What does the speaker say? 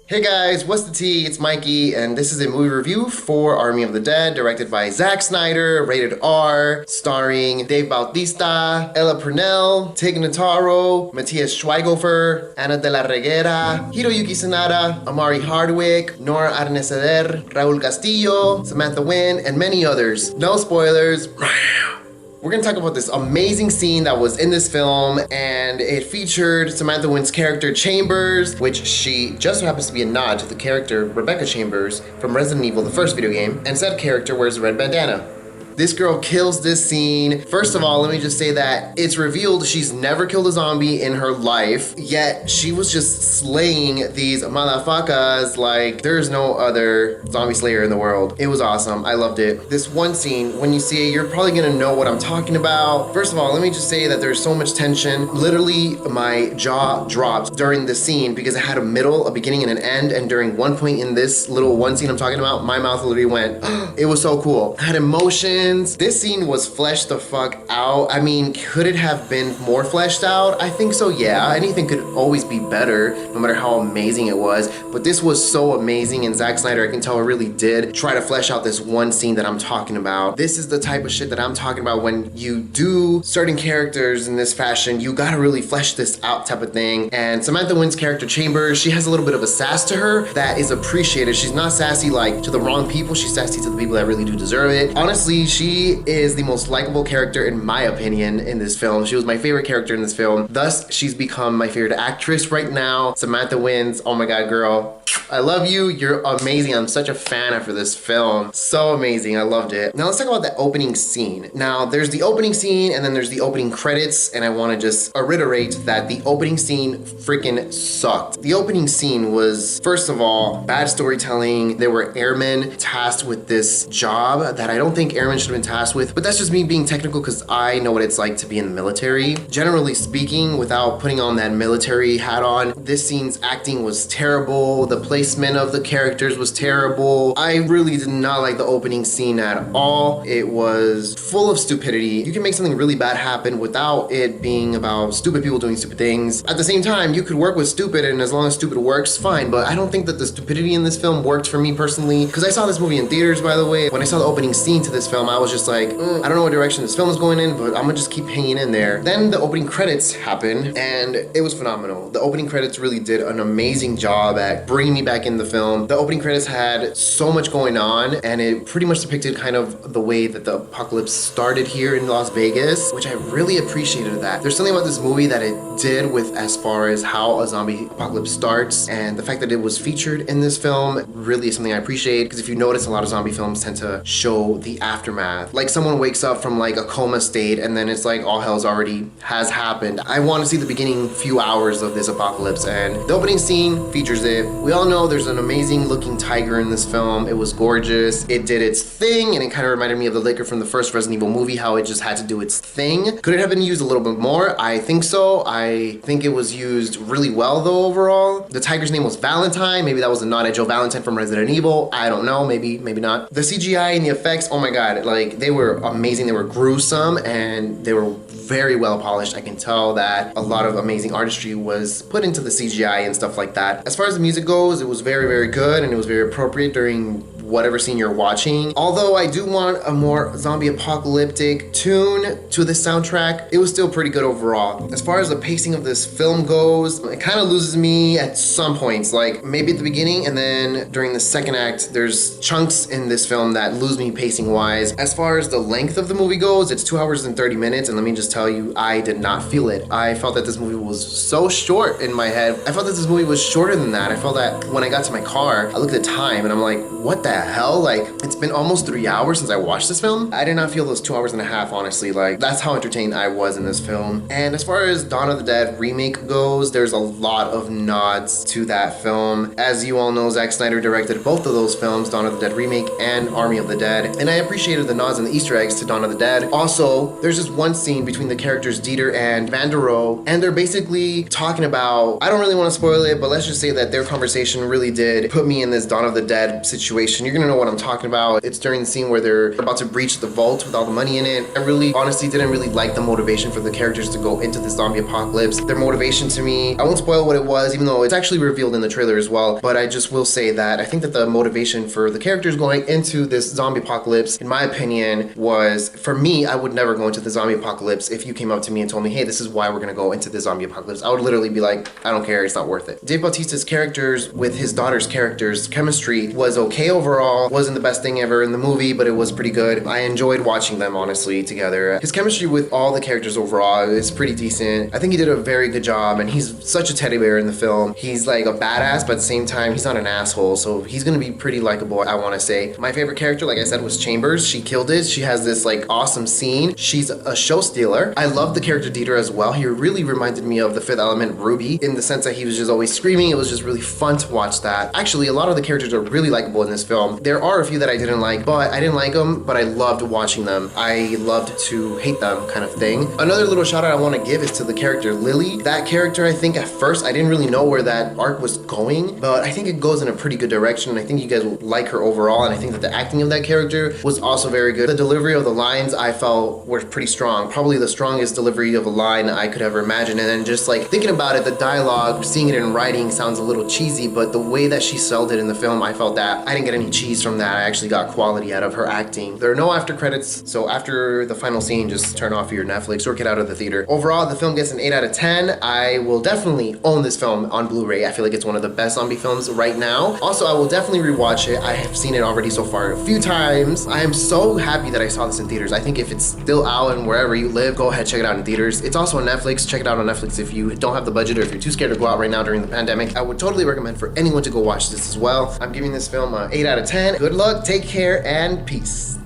Hey guys, what's the tea? It's Mikey, and this is a movie review for Army of the Dead, directed by Zack Snyder, rated R, starring Dave Bautista, Ella Purnell, Tig Notaro, Matthias Schweighöfer, Ana de la Reguera, Hiroyuki Sanada, Amari Hardwick, Nora Arnesteder, Raul Castillo, Samantha Wynn, and many others. No spoilers. We're gonna talk about this amazing scene that was in this film, and it featured Samantha Wynn's character Chambers, which she just so happens to be a nod to the character Rebecca Chambers from Resident Evil, the first video game, and said character wears a red bandana. This girl kills this scene. First of all, let me just say that it's revealed she's never killed a zombie in her life, yet she was just slaying these motherfuckers like there's no other zombie slayer in the world. It was awesome. I loved it. This one scene, when you see it, you're probably gonna know what I'm talking about. First of all, let me just say that there's so much tension. Literally, my jaw dropped during the scene because it had a middle, a beginning, and an end, and during one point in this little one scene I'm talking about, my mouth literally went, it was so cool. I had emotion. This scene was fleshed the fuck out. I mean, could it have been more fleshed out? I think so, yeah. Anything could always be better, no matter how amazing it was. But this was so amazing, and Zack Snyder, I can tell, really did try to flesh out this one scene that I'm talking about. This is the type of shit that I'm talking about when you do certain characters in this fashion. You gotta really flesh this out type of thing. And Samantha Wynn's character, Chambers, she has a little bit of a sass to her that is appreciated. She's not sassy like to the wrong people. She's sassy to the people that really do deserve it. Honestly, she is the most likable character in my opinion in this film. She was my favorite character in this film. Thus, she's become my favorite actress right now. Samantha Wynn's, oh my god, girl. I love you. You're amazing. I'm such a fan after this film. So amazing. I loved it. Now let's talk about the opening scene. Now there's the opening scene and then there's the opening credits, and I want to just reiterate that the opening scene freaking sucked. The opening scene was, first of all, bad storytelling. There were airmen tasked with this job that I don't think airmen should have been tasked with, but that's just me being technical because I know what it's like to be in the military. Generally speaking, without putting on that military hat on, this scene's acting was terrible. The placement of the characters was terrible. I really did not like the opening scene at all. It was full of stupidity. You can make something really bad happen without it being about stupid people doing stupid things. At the same time, you could work with stupid, and as long as stupid works, fine, but I don't think that the stupidity in this film worked for me personally, because I saw this movie in theaters, by the way. When I saw the opening scene to this film, I was just like, I don't know what direction this film is going in, but I'm gonna just keep hanging in there. Then the opening credits happened, and it was phenomenal. The opening credits really did an amazing job at bringing me back in the film. The opening credits had so much going on, and it pretty much depicted kind of the way that the apocalypse started here in Las Vegas, which I really appreciated that. There's something about this movie that it did with as far as how a zombie apocalypse starts, and the fact that it was featured in this film really is something I appreciate, because if you notice, a lot of zombie films tend to show the aftermath. Like someone wakes up from like a coma state, and then it's like all hell's already has happened. I want to see the beginning few hours of this apocalypse, and the opening scene features it. We all know there's an amazing looking tiger in this film. It was gorgeous. It did its thing, and it kind of reminded me of the liquor from the first Resident Evil movie, how it just had to do its thing. Could it have been used a little bit more? I think so. I think it was used really well though overall. The tiger's name was Valentine. Maybe that was a nod at Joe Valentine from Resident Evil. I don't know. Maybe not. The CGI and the effects, oh my god, like they were amazing. They were gruesome and they were very well polished. I can tell that a lot of amazing artistry was put into the CGI and stuff like that. As far as the music goes, it was very, very good, and it was very appropriate during whatever scene you're watching. Although I do want a more zombie apocalyptic tune to this soundtrack, it was still pretty good overall. As far as the pacing of this film goes, it kind of loses me at some points, like maybe at the beginning, and then during the second act, there's chunks in this film that lose me pacing wise. As far as the length of the movie goes, it's 2 hours and 30 minutes, and let me just tell you, I did not feel it. I felt that this movie was so short in my head. I felt that this movie was shorter than that. I felt that when I got to my car, I looked at the time and I'm like, what the hell? Like, it's been almost 3 hours since I watched this film. I did not feel those 2 hours and a half, honestly. Like, that's how entertained I was in this film. And as far as Dawn of the Dead remake goes, there's a lot of nods to that film. As you all know, Zack Snyder directed both of those films, Dawn of the Dead remake and Army of the Dead. And I appreciated the nods and the Easter eggs to Dawn of the Dead. Also, there's this one scene between the characters Dieter and Vandero, and they're basically talking about, I don't really want to spoil it, but let's just say that their conversation really did put me in this Dawn of the Dead situation motivation. You're gonna know what I'm talking about. It's during the scene where they're about to breach the vault with all the money in it. I really, honestly, didn't really like the motivation for the characters to go into the zombie apocalypse. Their motivation to me, I won't spoil what it was, even though it's actually revealed in the trailer as well, but I just will say that I think that the motivation for the characters going into this zombie apocalypse, in my opinion, was, for me, I would never go into the zombie apocalypse if you came up to me and told me, hey, this is why we're gonna go into the zombie apocalypse. I would literally be like, I don't care, it's not worth it. Dave Bautista's characters with his daughter's characters, chemistry was okay overall. Wasn't the best thing ever in the movie, but it was pretty good. I enjoyed watching them, honestly, together. His chemistry with all the characters overall is pretty decent. I think he did a very good job, and he's such a teddy bear in the film. He's like a badass, but at the same time, he's not an asshole, so he's gonna be pretty likable, I wanna say. My favorite character, like I said, was Chambers. She killed it. She has this like awesome scene. She's a show stealer. I love the character Dieter as well. He really reminded me of the Fifth Element Ruby in the sense that he was just always screaming. It was just really fun to watch that. Actually, a lot of the characters are really likable in this film. There are a few that I didn't like, but I didn't like them, but I loved watching them. I loved to hate them kind of thing. Another little shout out I want to give is to the character Lily. That character, I think at first I didn't really know where that arc was going, but I think it goes in a pretty good direction, and I think you guys will like her overall, and I think that the acting of that character was also very good. The delivery of the lines I felt were pretty strong. Probably the strongest delivery of a line I could ever imagine. And then just like thinking about it, the dialogue, seeing it in writing sounds a little cheesy, but the way that she sold it in the film, I felt that I didn't get any cheese from that. I actually got quality out of her acting. There are no after credits, so after the final scene, just turn off your Netflix or get out of the theater. Overall, the film gets an 8 out of 10. I will definitely own this film on Blu-ray. I feel like it's one of the best zombie films right now. Also, I will definitely rewatch it. I have seen it already so far a few times. I am so happy that I saw this in theaters. I think if it's still out and wherever you live, go ahead, check it out in theaters. It's also on Netflix. Check it out on Netflix if you don't have the budget or if you're too scared to go out right now during the pandemic. I would totally recommend for anyone to go watch this as well. I'm giving this film an 8 out of 10. Good luck, take care, and peace.